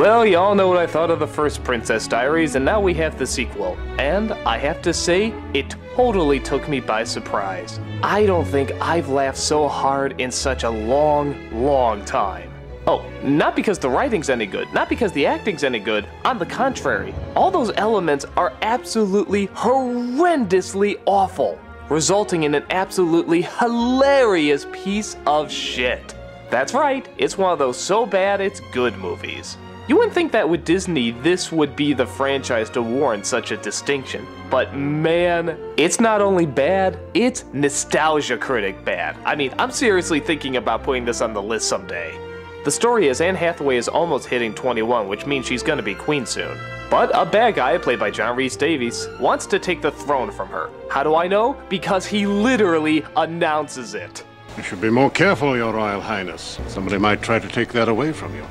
Well, y'all know what I thought of the first Princess Diaries, and now we have the sequel. And I have to say, it totally took me by surprise. I don't think I've laughed so hard in such a long time. Oh, not because the writing's any good, not because the acting's any good, on the contrary. All those elements are absolutely horrendously awful, resulting in an absolutely hilarious piece of shit. That's right, it's one of those so bad it's good movies. You wouldn't think that with Disney this would be the franchise to warrant such a distinction, but man, it's not only bad, it's nostalgia critic bad. I mean, I'm seriously thinking about putting this on the list someday. The story is Anne Hathaway is almost hitting 21, which means she's gonna be queen soon. But a bad guy, played by John Rhys Davies, wants to take the throne from her. How do I know? Because he literally announces it. You should be more careful, Your Royal Highness. Somebody might try to take that away from you.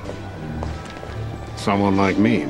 Someone like me.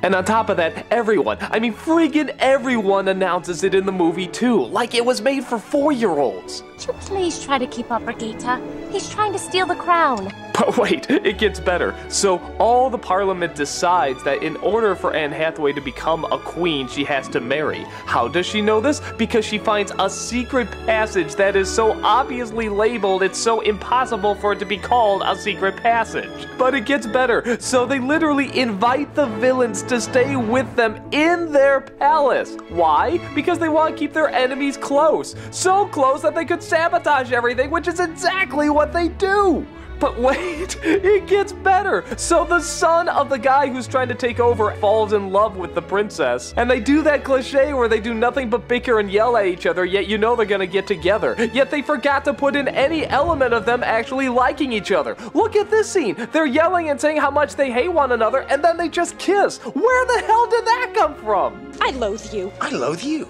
And on top of that, everyone, I mean friggin' everyone announces it in the movie too, like it was made for 4-year-olds. Would you please try to keep up, Brigitte? He's trying to steal the crown. But wait, it gets better. So all the parliament decides that in order for Anne Hathaway to become a queen, she has to marry. How does she know this? Because she finds a secret passage that is so obviously labeled it's so impossible for it to be called a secret passage. But it gets better. So they literally invite the villains to stay with them in their palace. Why? Because they want to keep their enemies close. So close that they could sabotage everything, which is exactly what they do. But wait, it gets better. So the son of the guy who's trying to take over falls in love with the princess. And they do that cliche where they do nothing but bicker and yell at each other, yet you know they're gonna get together. Yet they forgot to put in any element of them actually liking each other. Look at this scene. They're yelling and saying how much they hate one another, and then they just kiss. Where the hell did that come from? I loathe you. I loathe you.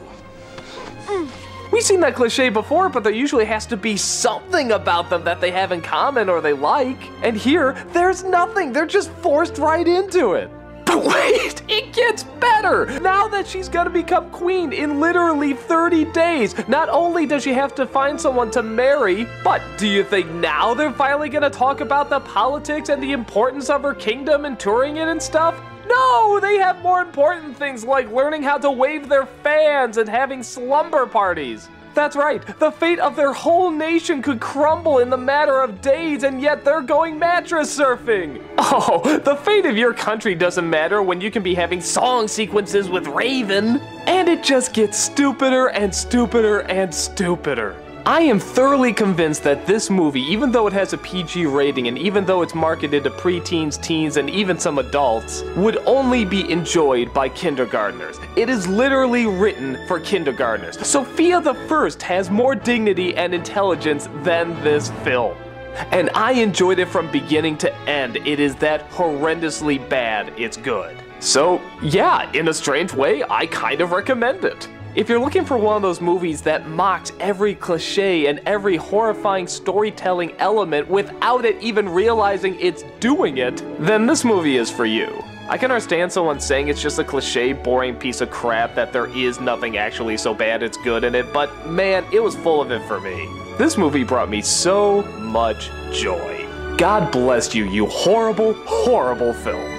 We've seen that cliche before, but there usually has to be something about them that they have in common or they like. And here, there's nothing. They're just forced right into it. But wait, it gets better! Now that she's gonna become queen in literally 30 days, not only does she have to find someone to marry, but do you think now they're finally gonna talk about the politics and the importance of her kingdom and touring it and stuff? No, they have more important things like learning how to wave their fans and having slumber parties. That's right, the fate of their whole nation could crumble in the matter of days, and yet they're going mattress surfing. Oh, the fate of your country doesn't matter when you can be having song sequences with Raven. And it just gets stupider and stupider and stupider. I am thoroughly convinced that this movie, even though it has a PG rating and even though it's marketed to preteens, teens, and even some adults, would only be enjoyed by kindergartners. It is literally written for kindergartners. Sophia the First has more dignity and intelligence than this film. And I enjoyed it from beginning to end. It is that horrendously bad it's good. So yeah, in a strange way, I kind of recommend it. If you're looking for one of those movies that mocks every cliche and every horrifying storytelling element without it even realizing it's doing it, then this movie is for you. I can understand someone saying it's just a cliche, boring piece of crap that there is nothing actually so bad it's good in it, but man, it was full of it for me. This movie brought me so much joy. God bless you, you horrible, horrible film.